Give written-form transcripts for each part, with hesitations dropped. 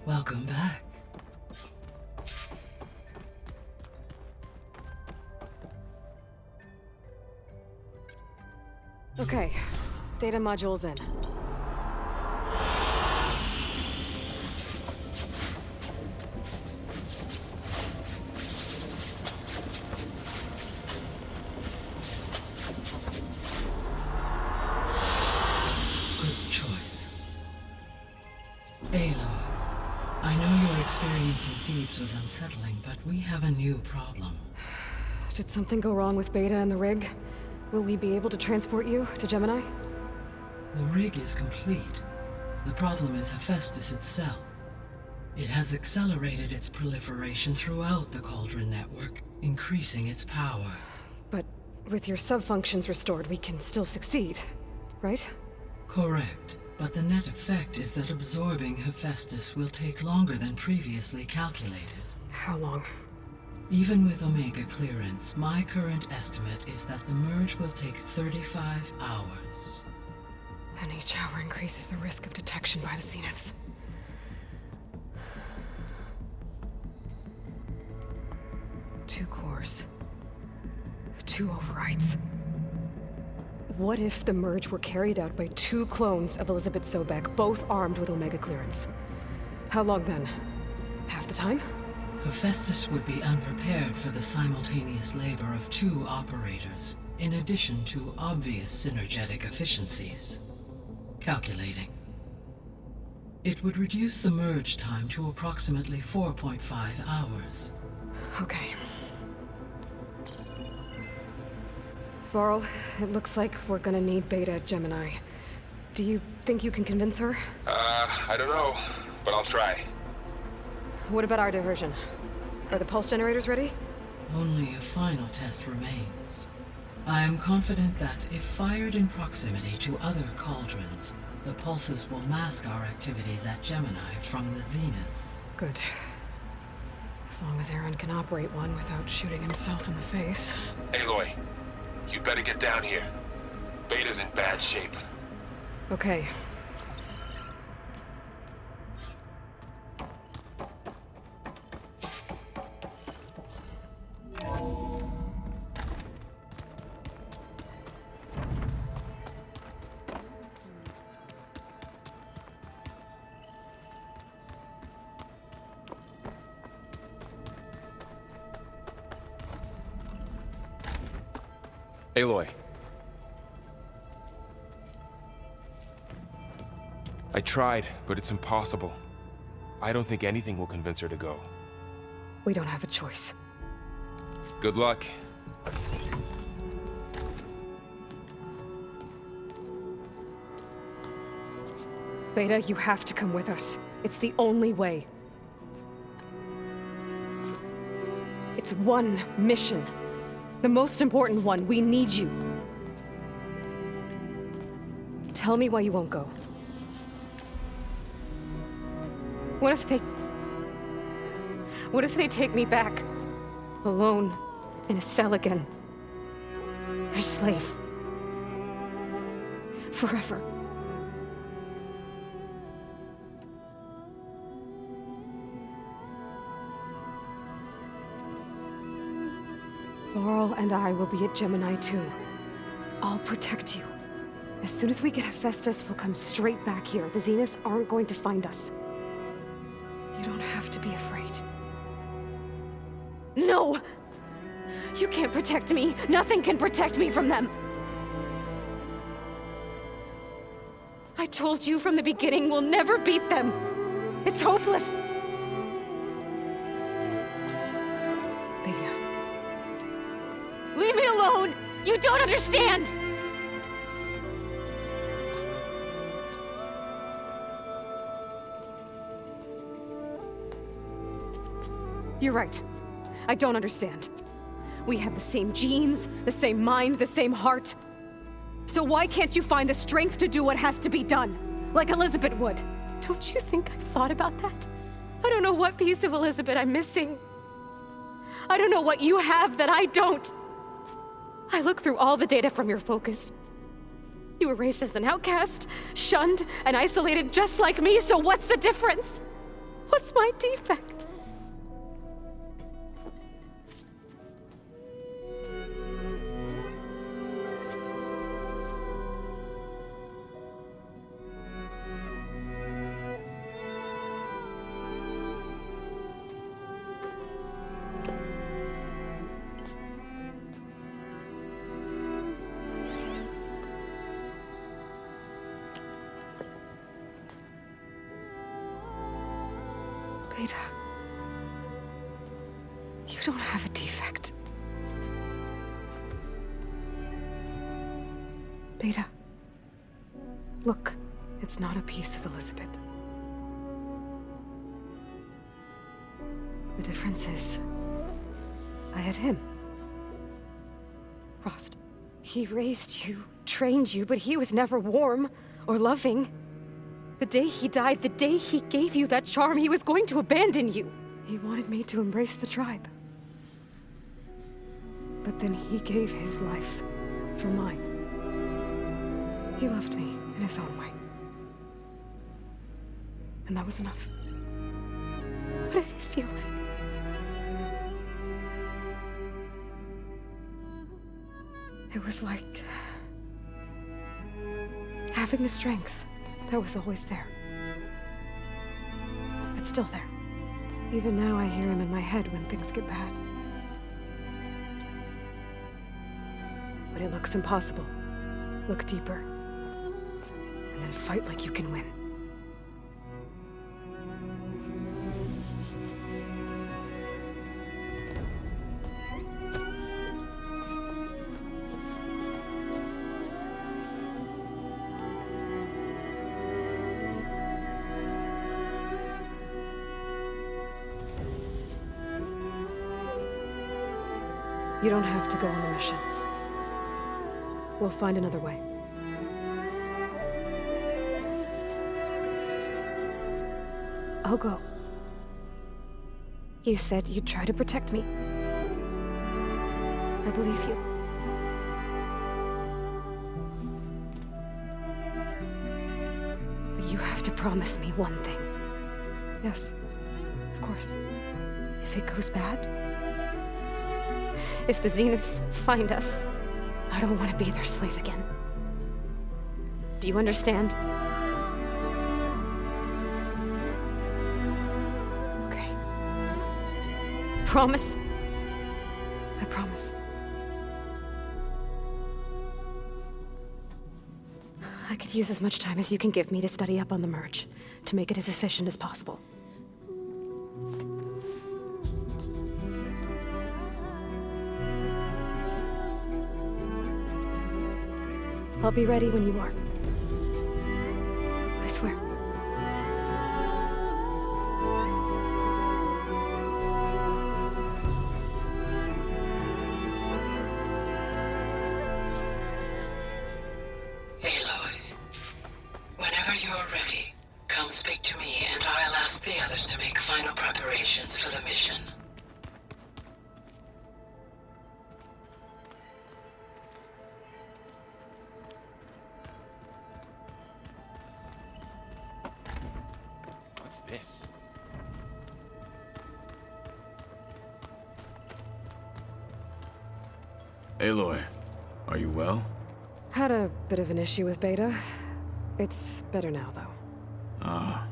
Welcome back. Okay, data module's in. Good choice. Aloy, I know your experience in Thebes was unsettling, but we have a new problem. Did something go wrong with Beta and the rig? Will we be able to transport you to Gemini? The rig is complete. The problem is Hephaestus itself. It has accelerated its proliferation throughout the Cauldron network, increasing its power. But with your sub-functions restored, we can still succeed, right? Correct. But the net effect is that absorbing Hephaestus will take longer than previously calculated. How long? Even with Omega clearance, my current estimate is that the merge will take 35 hours. And each hour increases the risk of detection by the Zeniths. Two cores. Two overrides. What if the merge were carried out by two clones of Elizabeth Sobek, both armed with Omega clearance? How long then? Half the time? Hephaestus would be unprepared for the simultaneous labor of two operators, in addition to obvious synergetic efficiencies. Calculating. It would reduce the merge time to approximately 4.5 hours. Okay. Varl, it looks like we're gonna need Beta at Gemini. Do you think you can convince her? I don't know, but I'll try. What about our diversion? Are the pulse generators ready? Only a final test remains. I am confident that if fired in proximity to other cauldrons, the pulses will mask our activities at Gemini from the Zeniths. Good. As long as Aaron can operate one without shooting himself in the face. Aloy, you better get down here. Beta's in bad shape. Okay. Aloy. I tried, but it's impossible. I don't think anything will convince her to go. We don't have a choice. Good luck. Beta, you have to come with us. It's the only way. It's one mission. The most important one. We need you. Tell me why you won't go. What if they take me back? Alone, in a cell again. A slave. Forever. Varl and I will be at Gemini too. I'll protect you. As soon as we get Hephaestus, we'll come straight back here. The Zeniths aren't going to find us. You don't have to be afraid. No! You can't protect me. Nothing can protect me from them. I told you from the beginning we'll never beat them. It's hopeless. Beta. Leave me alone! You don't understand! You're right. I don't understand. We have the same genes, the same mind, the same heart. So why can't you find the strength to do what has to be done? Like Elizabeth would. Don't you think I've thought about that? I don't know what piece of Elizabeth I'm missing. I don't know what you have that I don't. I look through all the data from your focus. You were raised as an outcast, shunned, and isolated just like me, so what's the difference? What's my defect? Beta, you don't have a defect. Beta, look, it's not a piece of Elizabeth. The difference is, I had him. Frost. He raised you, trained you, but he was never warm or loving. The day he died, the day he gave you that charm, he was going to abandon you. He wanted me to embrace the tribe. But then he gave his life for mine. He loved me in his own way. And that was enough. What did it feel like? It was like having the strength that was always there. It's still there. Even now I hear him in my head when things get bad. But it looks impossible. Look deeper. And then fight like you can win. You don't have to go on the mission. We'll find another way. I'll go. You said you'd try to protect me. I believe you. But you have to promise me one thing. Yes, of course. If it goes bad, if the Zeniths find us, I don't want to be their slave again. Do you understand? Okay. Promise? I promise. I could use as much time as you can give me to study up on the merge, to make it as efficient as possible. I'll be ready when you are. I swear. Aloy, whenever you're ready, come speak to me and I'll ask the others to make final preparations for the mission. This. Aloy, are you well? Had a bit of an issue with Beta. It's better now, though. Ah,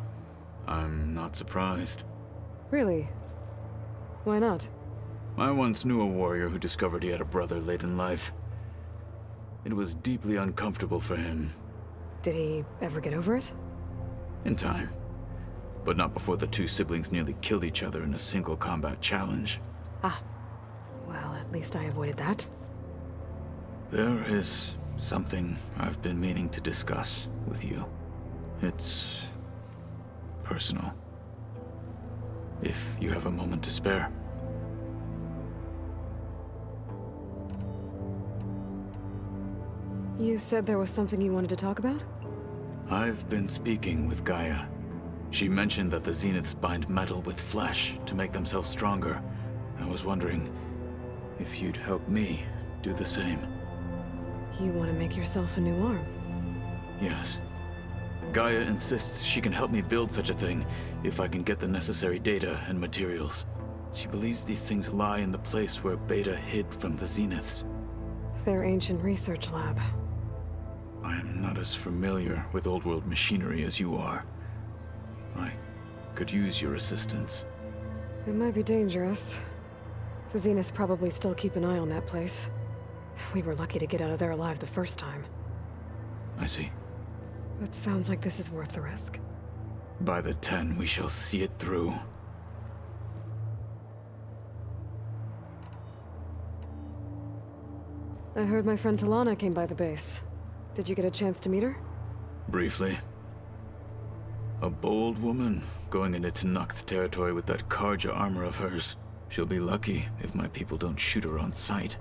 I'm not surprised. Really? Why not? I once knew a warrior who discovered he had a brother late in life. It was deeply uncomfortable for him. Did he ever get over it? In time. But not before the two siblings nearly killed each other in a single combat challenge. Ah. Well, at least I avoided that. There is something I've been meaning to discuss with you. It's personal. If you have a moment to spare. You said there was something you wanted to talk about? I've been speaking with Gaia. She mentioned that the Zeniths bind metal with flesh to make themselves stronger. I was wondering if you'd help me do the same. You want to make yourself a new arm? Yes. Gaia insists she can help me build such a thing if I can get the necessary data and materials. She believes these things lie in the place where Beta hid from the Zeniths. Their ancient research lab. I am not as familiar with old world machinery as you are. I could use your assistance. It might be dangerous. The Zeniths probably still keep an eye on that place. We were lucky to get out of there alive the first time. I see. It sounds like this is worth the risk. By the 10, we shall see it through. I heard my friend Talana came by the base. Did you get a chance to meet her? Briefly. A bold woman going into Tenakth territory with that Karja armor of hers. She'll be lucky if my people don't shoot her on sight.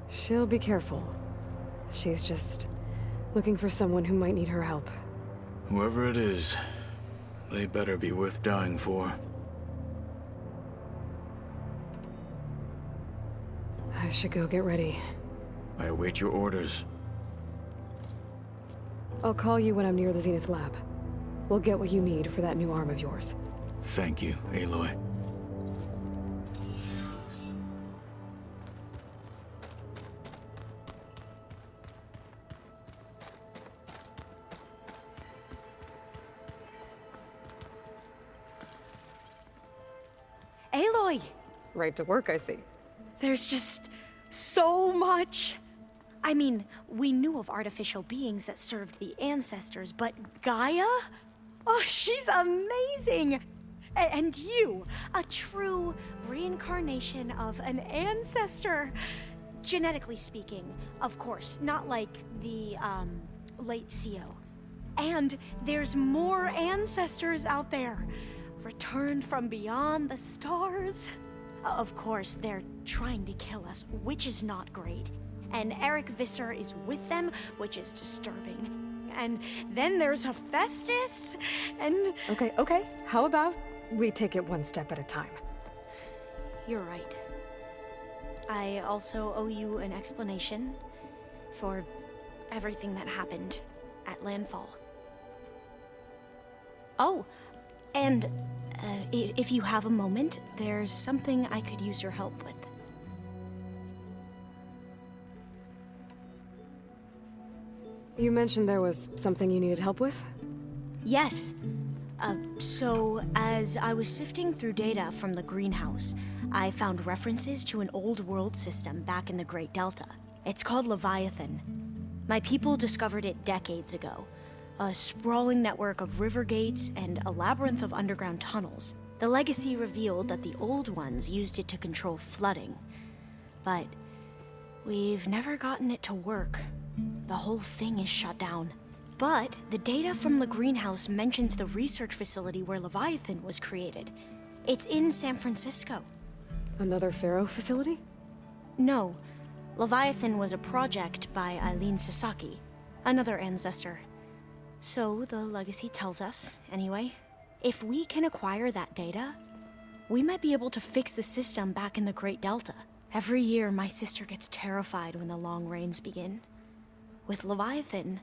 She'll be careful. She's just looking for someone who might need her help. Whoever it is, they better be worth dying for. I should go get ready. I await your orders. I'll call you when I'm near the Zenith lab. We'll get what you need for that new arm of yours. Thank you, Aloy. Aloy! Right to work, I see. There's just so much. I mean, we knew of artificial beings that served the ancestors, but Gaia? Oh, she's amazing! And you, a true reincarnation of an ancestor. Genetically speaking, of course, not like the, late CO. And there's more ancestors out there, returned from beyond the stars. Of course, they're trying to kill us, which is not great. And Eric Visser is with them, which is disturbing. And then there's Hephaestus, and... Okay. How about we take it one step at a time? You're right. I also owe you an explanation for everything that happened at Landfall. Oh, and if you have a moment, there's something I could use your help with. You mentioned there was something you needed help with? Yes. So, as I was sifting through data from the greenhouse, I found references to an old world system back in the Great Delta. It's called Leviathan. My people discovered it decades ago. A sprawling network of river gates and a labyrinth of underground tunnels. The legacy revealed that the old ones used it to control flooding. But we've never gotten it to work. The whole thing is shut down. But the data from the greenhouse mentions the research facility where Leviathan was created. It's in San Francisco. Another Pharaoh facility? No. Leviathan was a project by Eileen Sasaki, another ancestor. So the legacy tells us, anyway. If we can acquire that data, we might be able to fix the system back in the Great Delta. Every year, my sister gets terrified when the long rains begin. With Leviathan,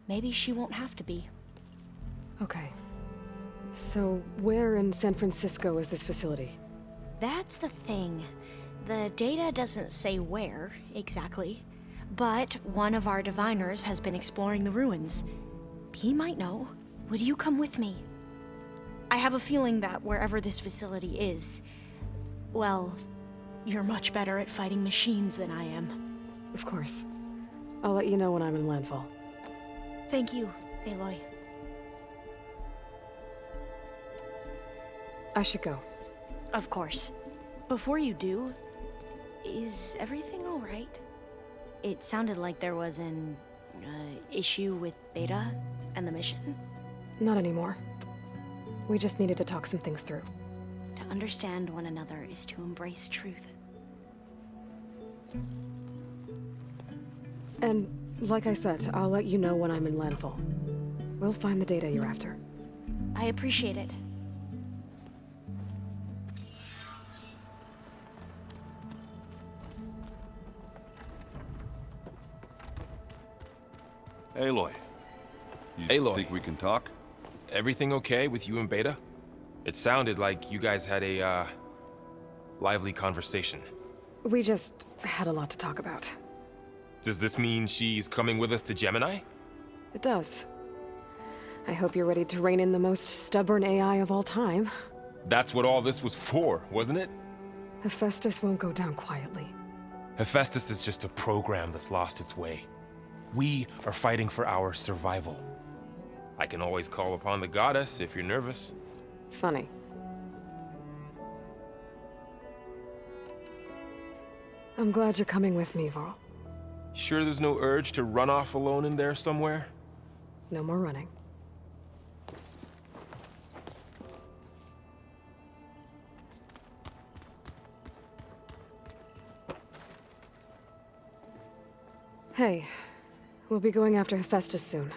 maybe she won't have to be. Okay. So, where in San Francisco is this facility? That's the thing. The data doesn't say where, exactly, but one of our diviners has been exploring the ruins. He might know. Would you come with me? I have a feeling that wherever this facility is, well, you're much better at fighting machines than I am. Of course. I'll let you know when I'm in landfall. Thank you, Aloy. I should go. Of course. Before you do, is everything all right? It sounded like there was an issue with Beta and the mission. Not anymore. We just needed to talk some things through. To understand one another is to embrace truth. And like I said, I'll let you know when I'm in landfall. We'll find the data you're after. I appreciate it. Aloy. You Aloy. think we can talk? Everything okay with you and Beta? It sounded like you guys had a, lively conversation. We just had a lot to talk about. Does this mean she's coming with us to Gemini? It does. I hope you're ready to rein in the most stubborn AI of all time. That's what all this was for, wasn't it? Hephaestus won't go down quietly. Hephaestus is just a program that's lost its way. We are fighting for our survival. I can always call upon the goddess if you're nervous. Funny. I'm glad you're coming with me, Varl. Sure there's no urge to run off alone in there somewhere? No more running. Hey, we'll be going after Hephaestus soon.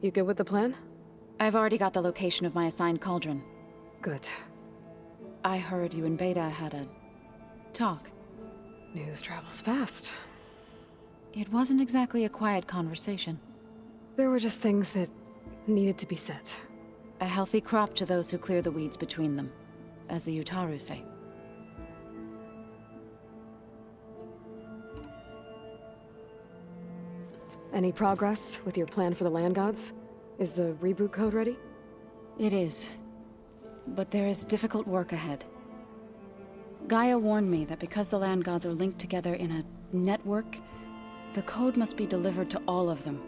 You good with the plan? I've already got the location of my assigned cauldron. Good. I heard you and Beta had a talk. News travels fast. It wasn't exactly a quiet conversation. There were just things that needed to be said. A healthy crop to those who clear the weeds between them, as the Utaru say. Any progress with your plan for the land gods? Is the reboot code ready? It is. But there is difficult work ahead. Gaia warned me that because the land gods are linked together in a network, the code must be delivered to all of them.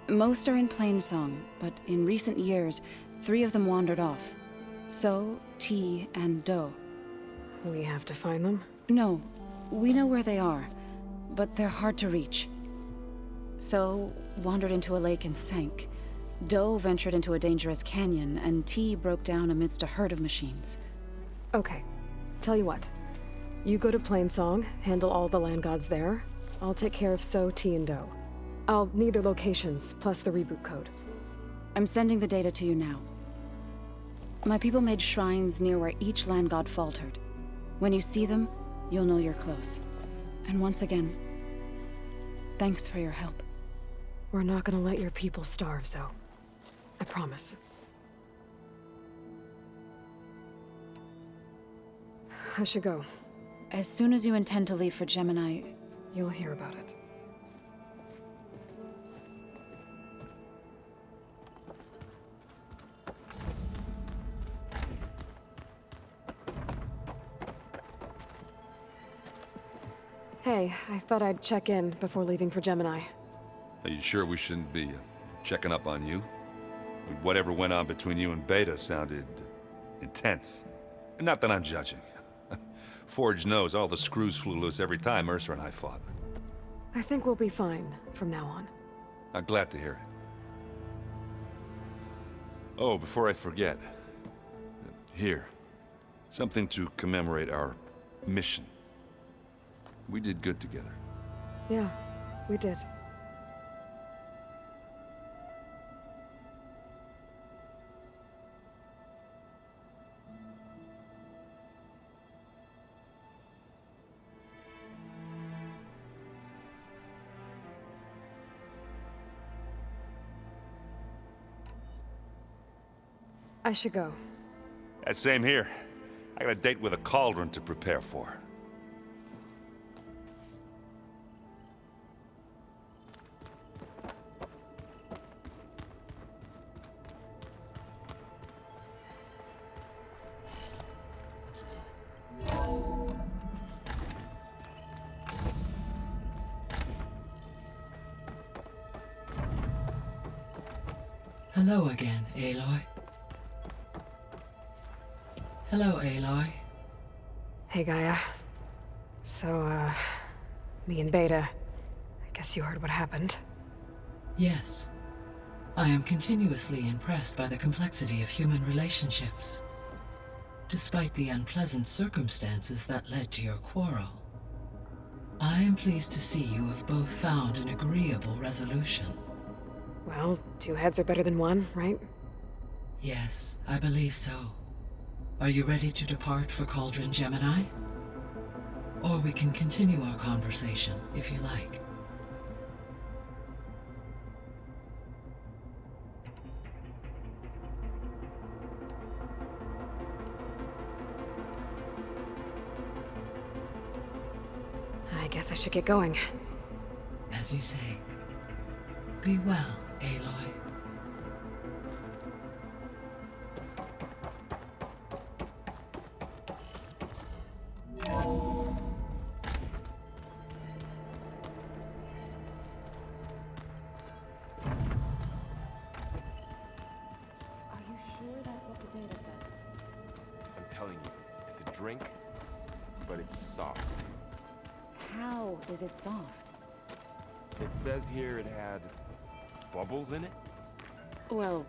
Most are in plainsong, but in recent years, 3 of them wandered off. So, T, and Do. We have to find them? No, we know where they are, but they're hard to reach. So, wandered into a lake and sank. Do ventured into a dangerous canyon, and T broke down amidst a herd of machines. Okay. Tell you what. You go to Plainsong, handle all the land gods there. I'll take care of So, T, and Do. I'll need their locations, plus the reboot code. I'm sending the data to you now. My people made shrines near where each land god faltered. When you see them, you'll know you're close. And once again, thanks for your help. We're not gonna let your people starve, Zo. I promise. I should go. As soon as you intend to leave for Gemini, You'll hear about it. Hey, I thought I'd check in before leaving for Gemini. Are you sure we shouldn't be checking up on you? Whatever went on between you and Beta sounded intense. Not that I'm judging. Forge knows all the screws flew loose every time Mercer and I fought. I think we'll be fine from now on. I'm glad to hear it. Oh, before I forget. Here. Something to commemorate our mission. We did good together. Yeah, we did. I should go. Same here. I got a date with a cauldron to prepare for. Hello again, Aloy. Hello, Aloy. Hey, Gaia. So, me and Beta. I guess you heard what happened. Yes. I am continuously impressed by the complexity of human relationships. Despite the unpleasant circumstances that led to your quarrel, I am pleased to see you have both found an agreeable resolution. Well, two heads are better than one, right? Yes, I believe so. Are you ready to depart for Cauldron Gemini? Or we can continue our conversation, if you like. I guess I should get going. As you say. Be well, Aloy. Are you sure that's what the data says? I'm telling you, it's a drink, but it's soft. How is it soft? It says here it had bubbles in it. Well,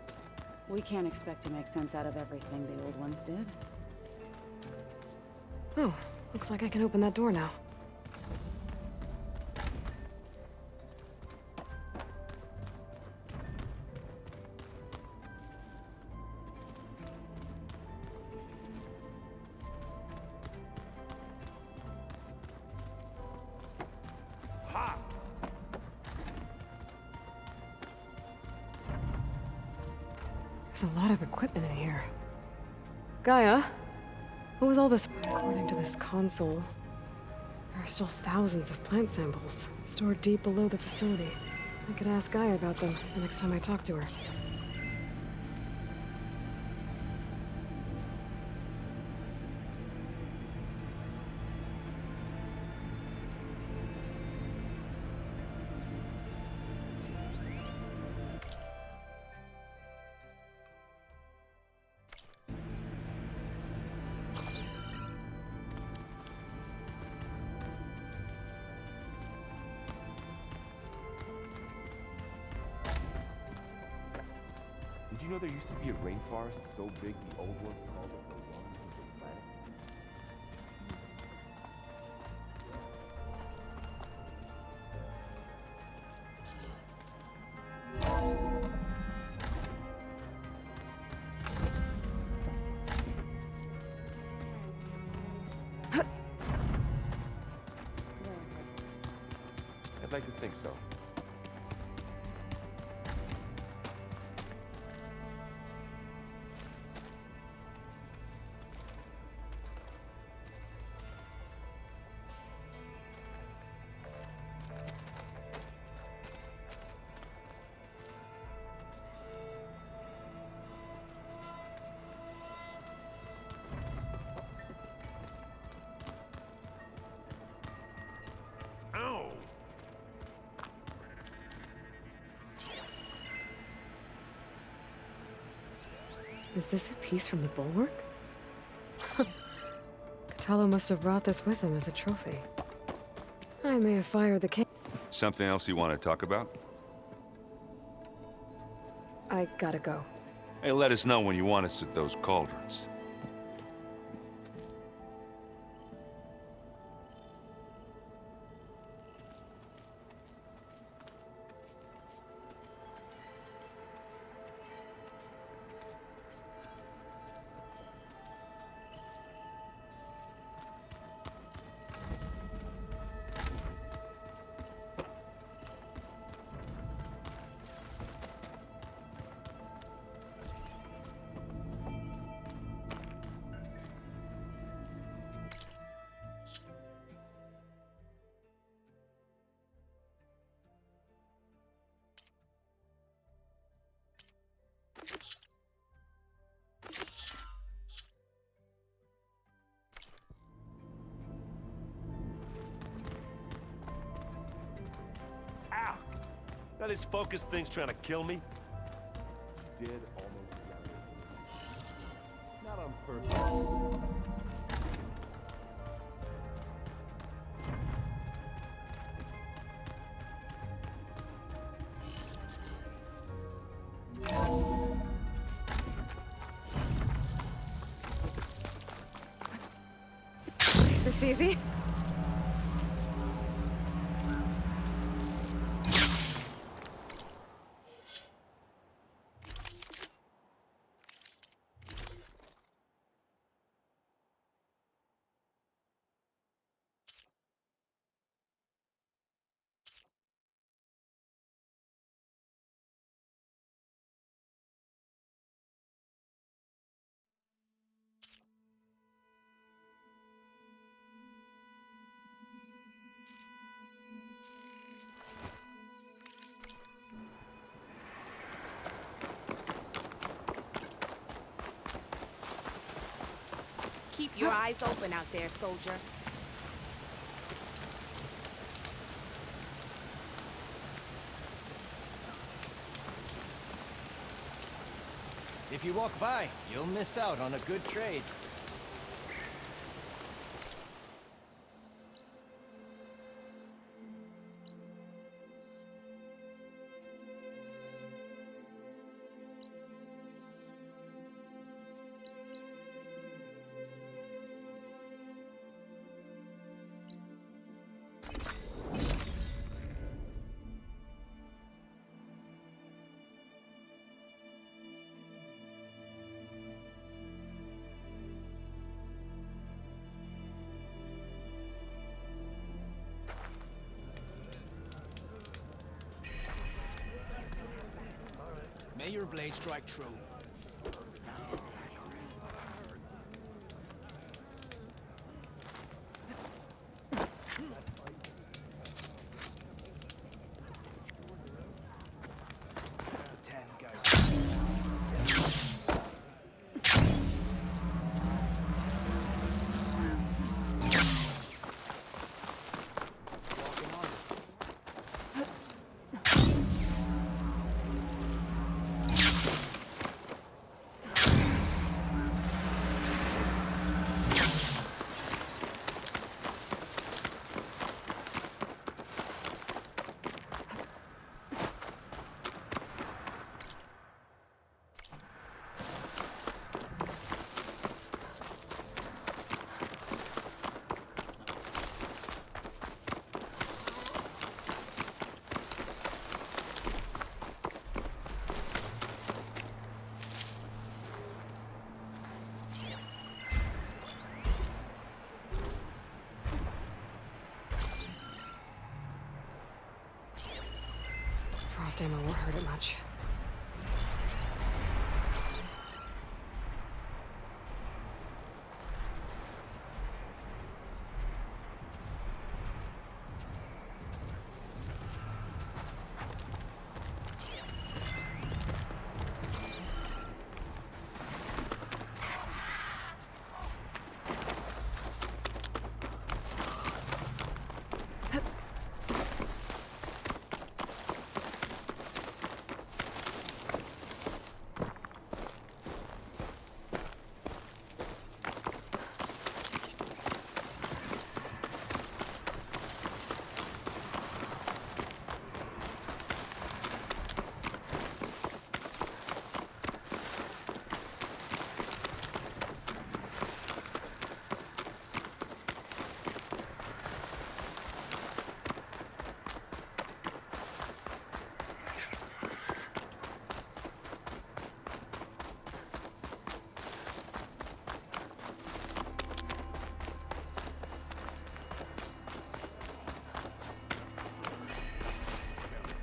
we can't expect to make sense out of everything the old ones did. Oh, looks like I can open that door now. Ha! There's a lot of equipment in here. Gaia, what was all this? According to this console, there are still thousands of plant samples stored deep below the facility. I could ask Gaia about them the next time I talk to her. Did you know there used to be a rainforest so big the old ones called it the lungs of the planet? I'd like to think so. Ow! Is this a piece from the bulwark? Katalo must have brought this with him as a trophy. I may have fired the king. Something else you want to talk about? I gotta go. Hey, let us know when you want us at those cauldrons. Ow! Now this focus thing's trying to kill me. did almost exactly. Not on purpose. Is this easy? Keep your eyes open out there, soldier. If you walk by, you'll miss out on a good trade. May your blade strike true. Frost ammo won't hurt it much.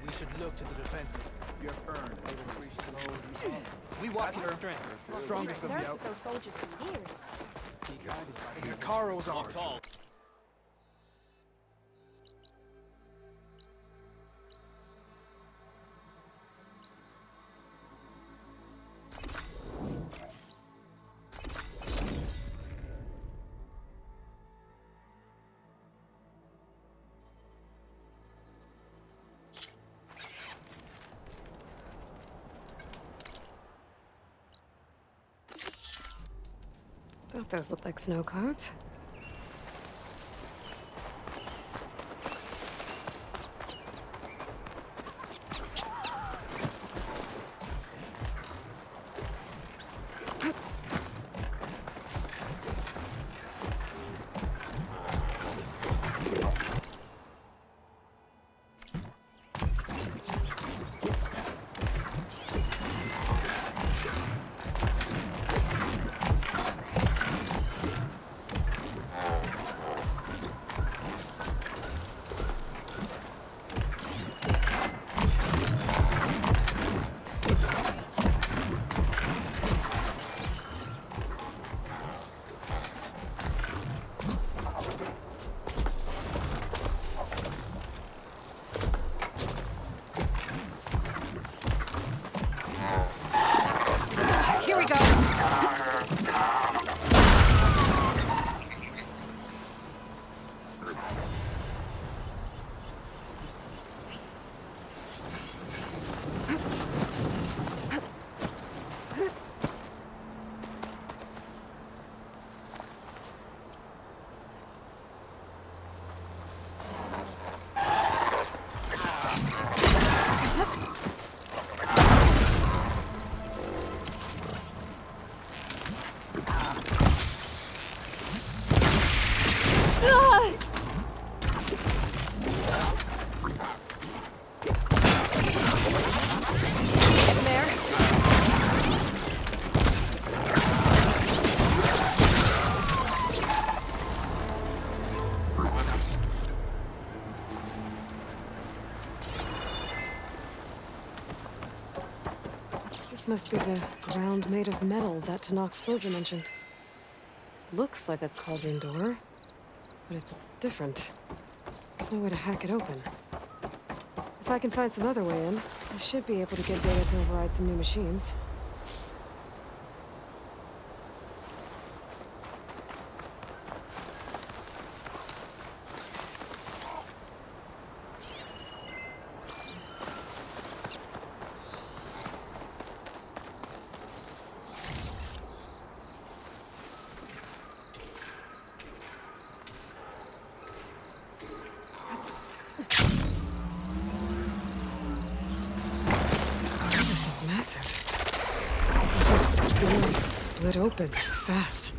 We should look to the defenses. Your earned. We walk your strength. Strongest of Served the with those soldiers for years. Your Caro's ours. Thought those looked like snow clouds. Here we go. This must be the ground made of metal that Tanakh soldier mentioned. Looks like a cauldron door, but it's different. There's no way to hack it open. If I can find some other way in, I should be able to get data to override some new machines. Split open fast.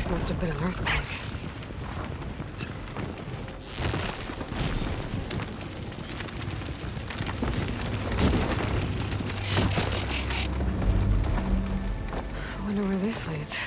Must have been an earthquake. I wonder where this leads.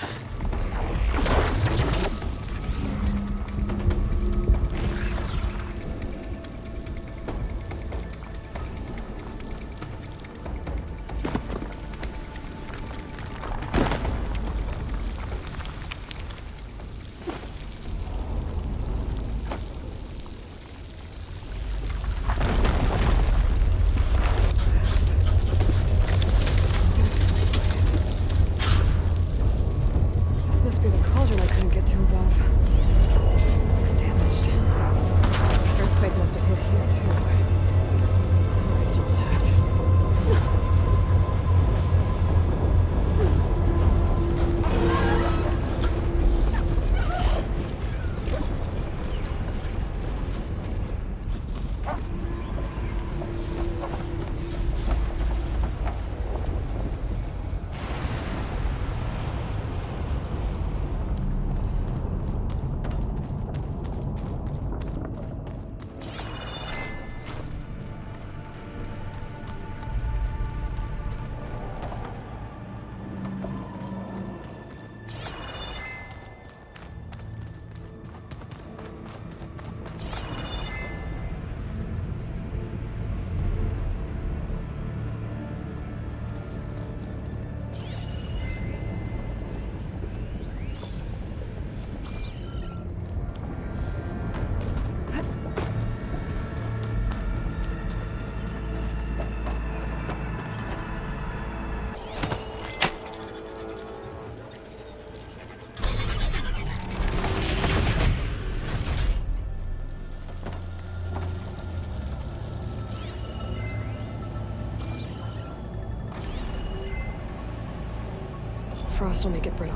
Frost will make it brittle.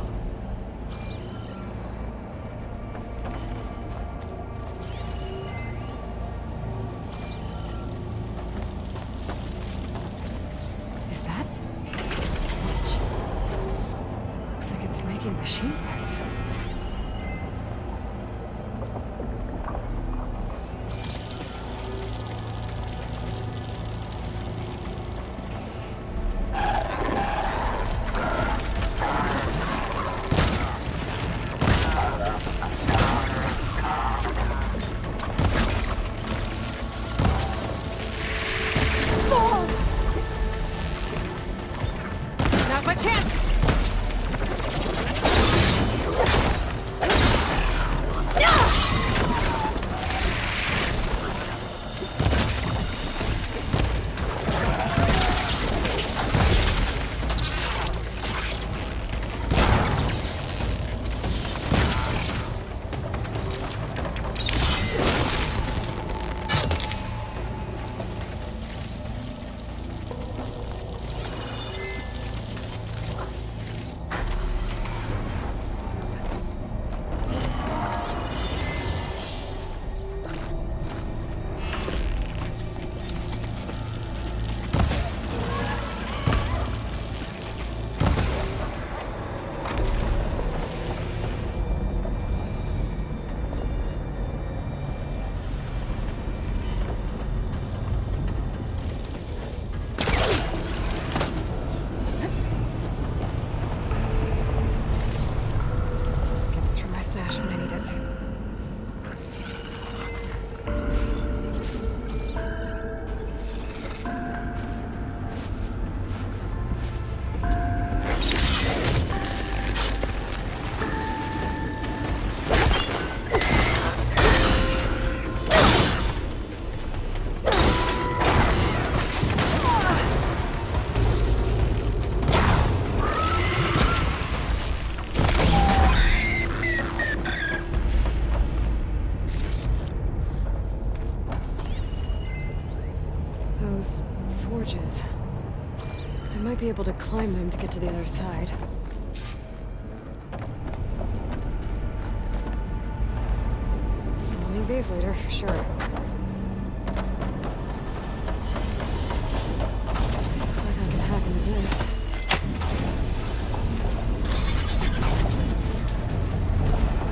machine parts. Now's my chance! Get this from my stash when I need it. Those forges. I might be able to climb them to get to the other side. I'll need these later, for sure. Looks like I can hack into this.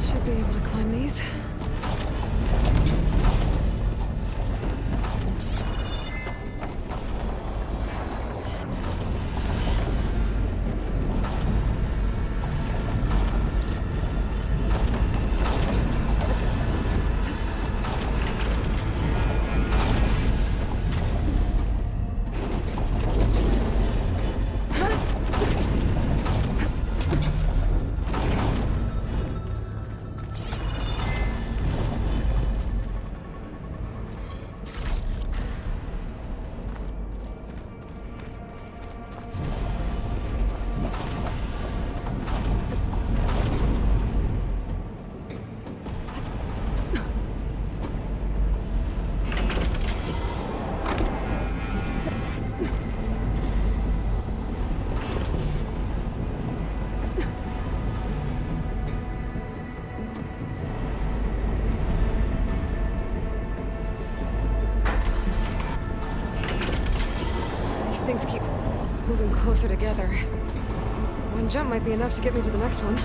Should be able to climb these. Things keep moving closer together. One jump might be enough to get me to the next one.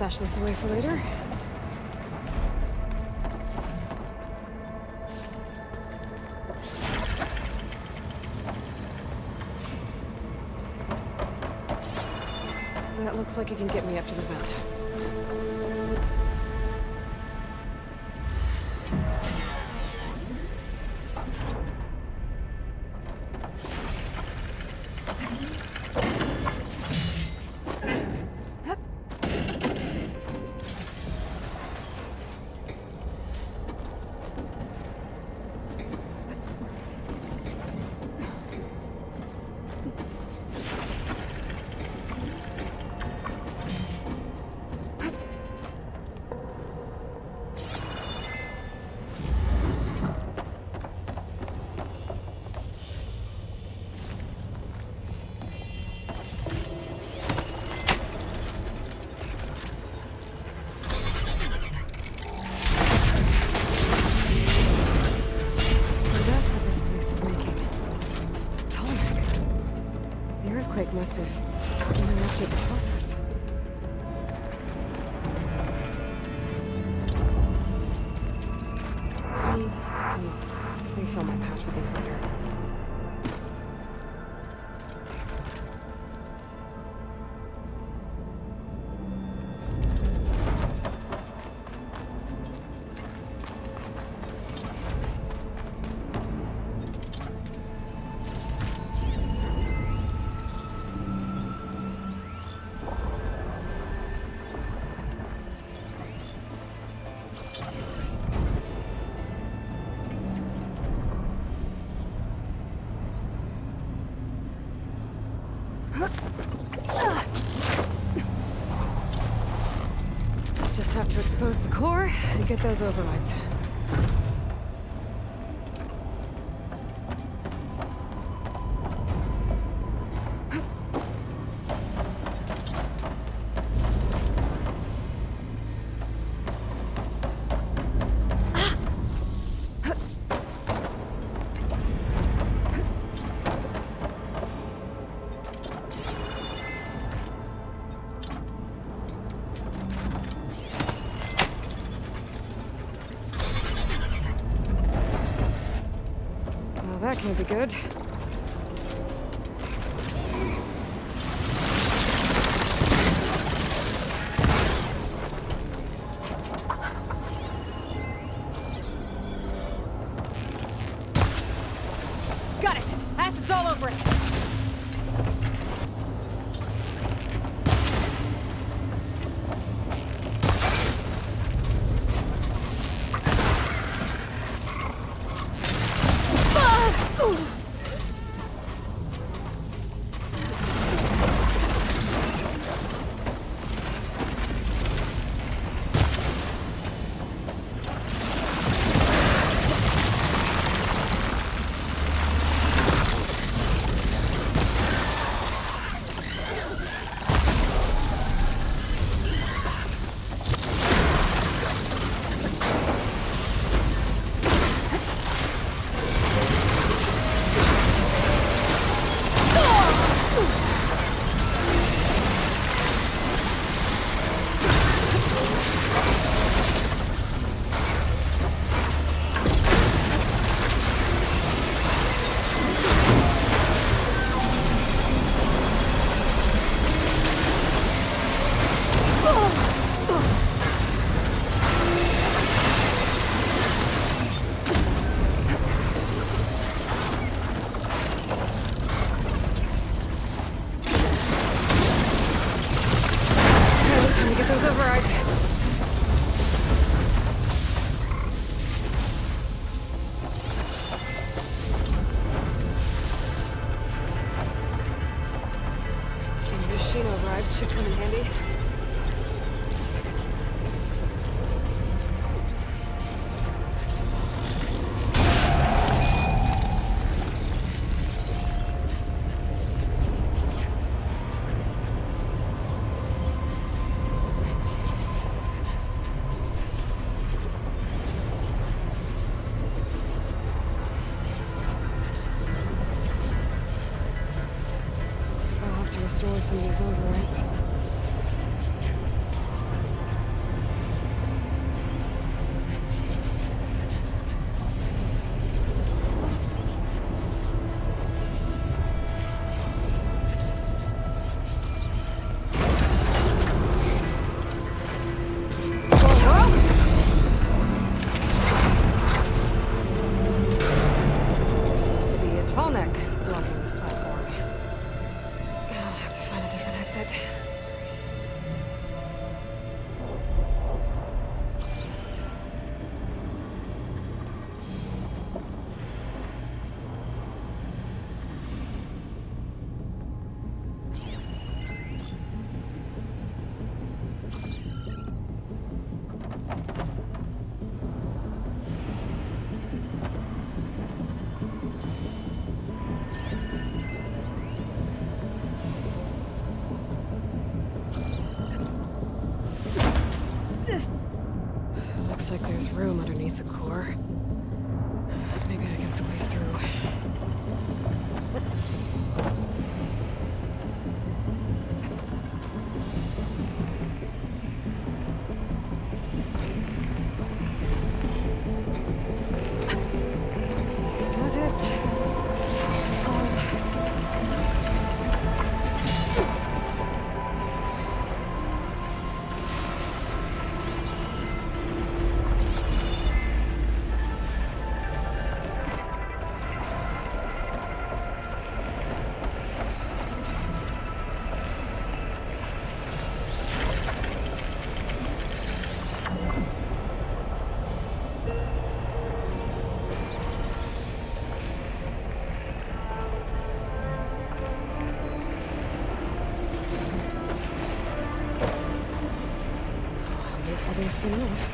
stash this away for later. That looks like it can get me up to the vent. Must have interrupted the process. Refill my pouch with these later. Just have to expose the core and get those overrides. That can't be good. Got it! Acid's all over it! Machine overrides should come in handy. Restore some of these overrides. room underneath the core. Maybe I can squeeze through. Does it? Obvious enough.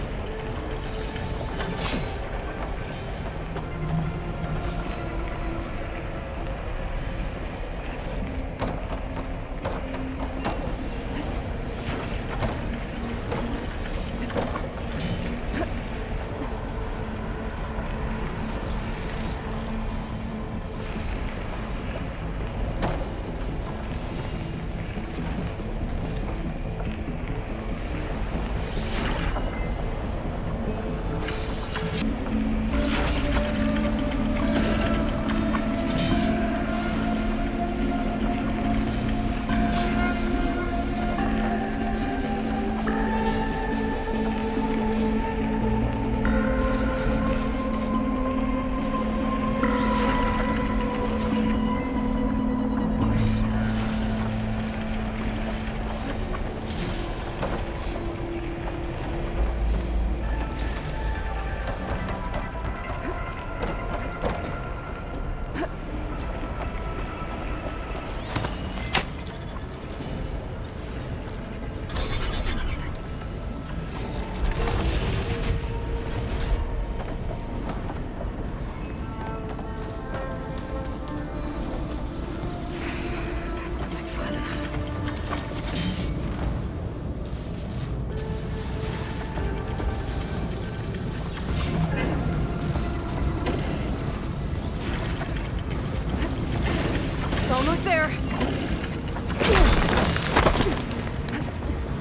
Almost there.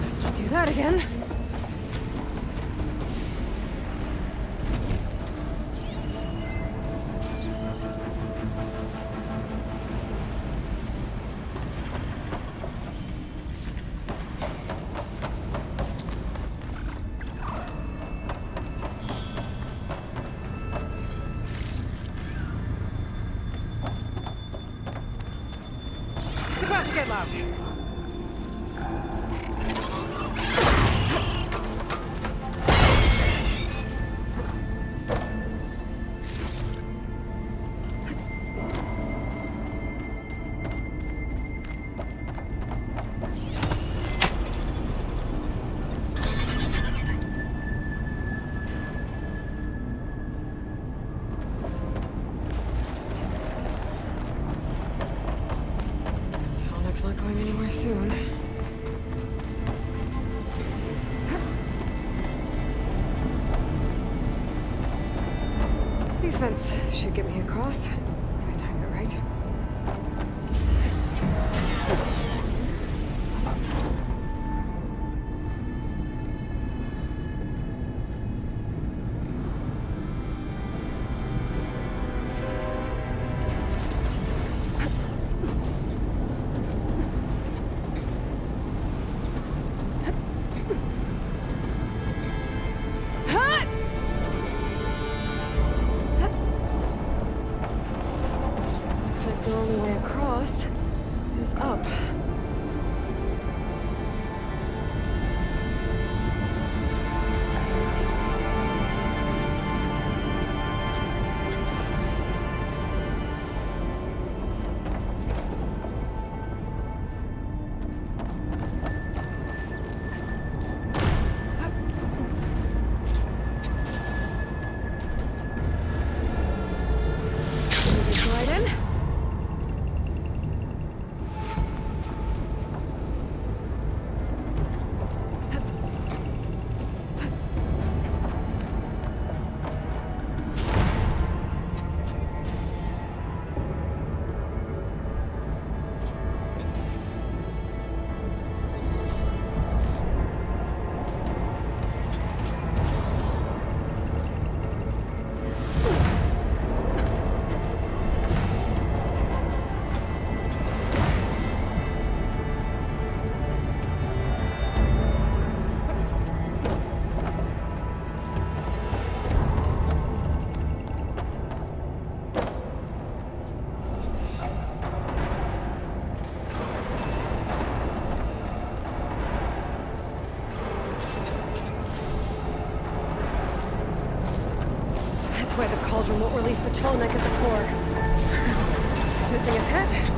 Let's not do that again. Get loud. Not going anywhere soon. These vents should get me across, if I time it right. That's why the cauldron won't release the tall neck at the core. It's missing its head.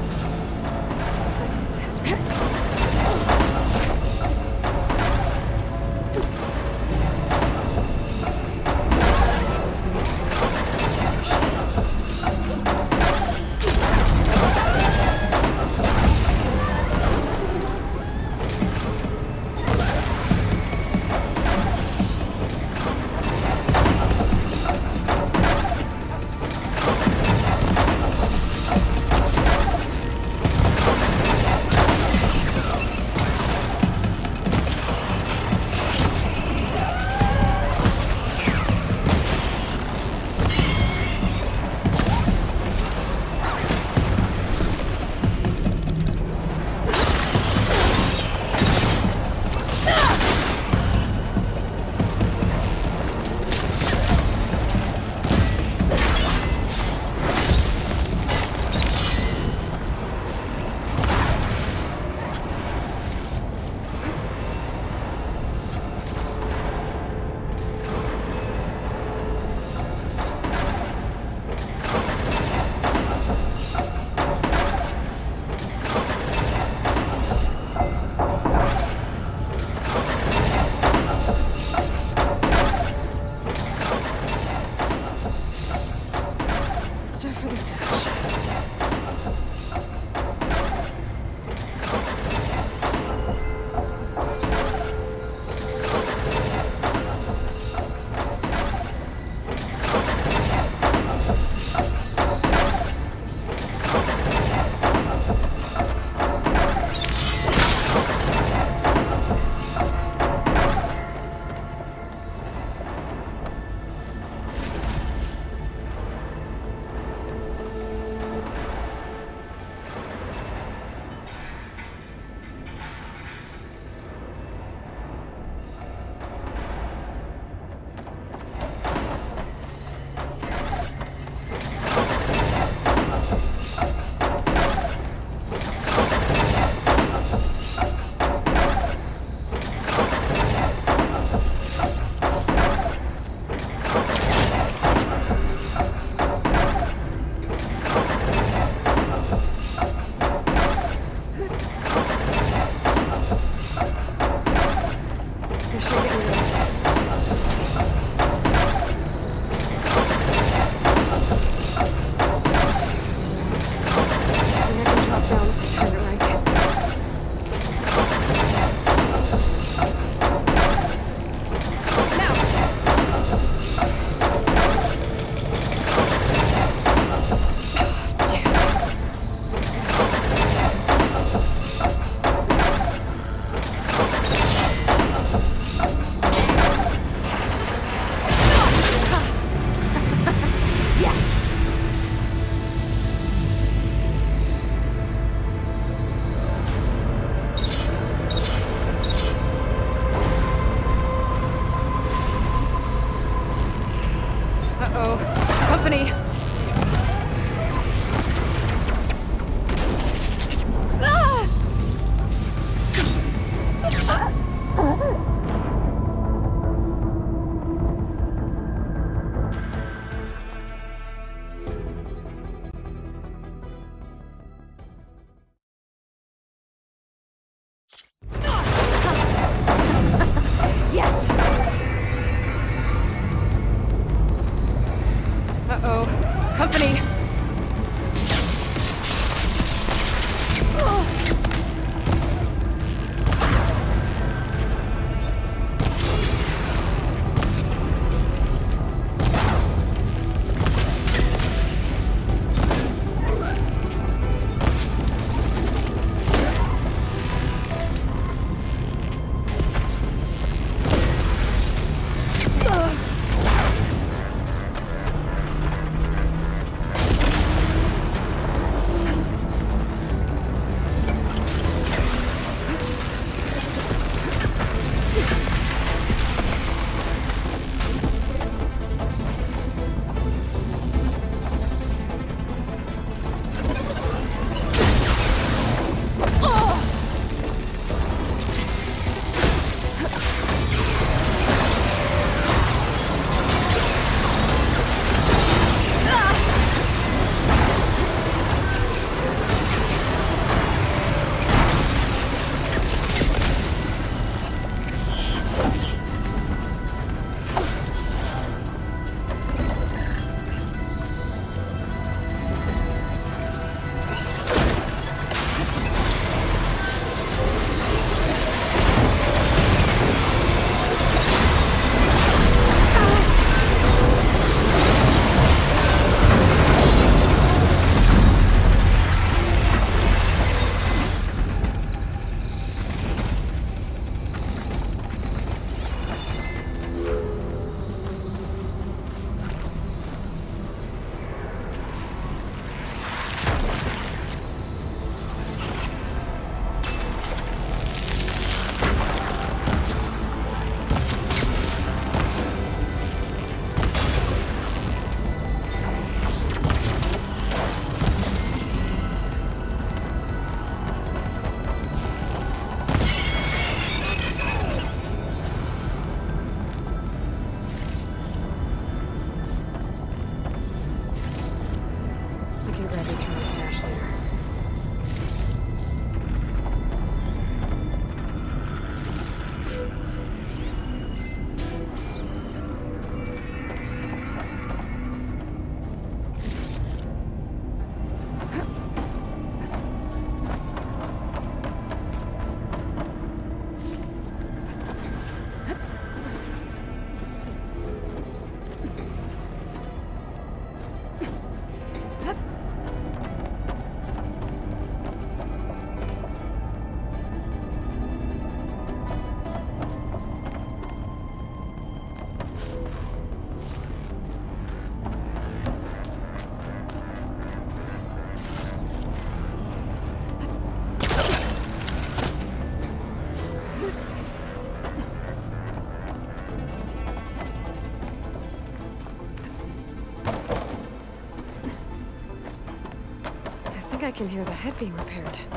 think I can hear the head being repaired.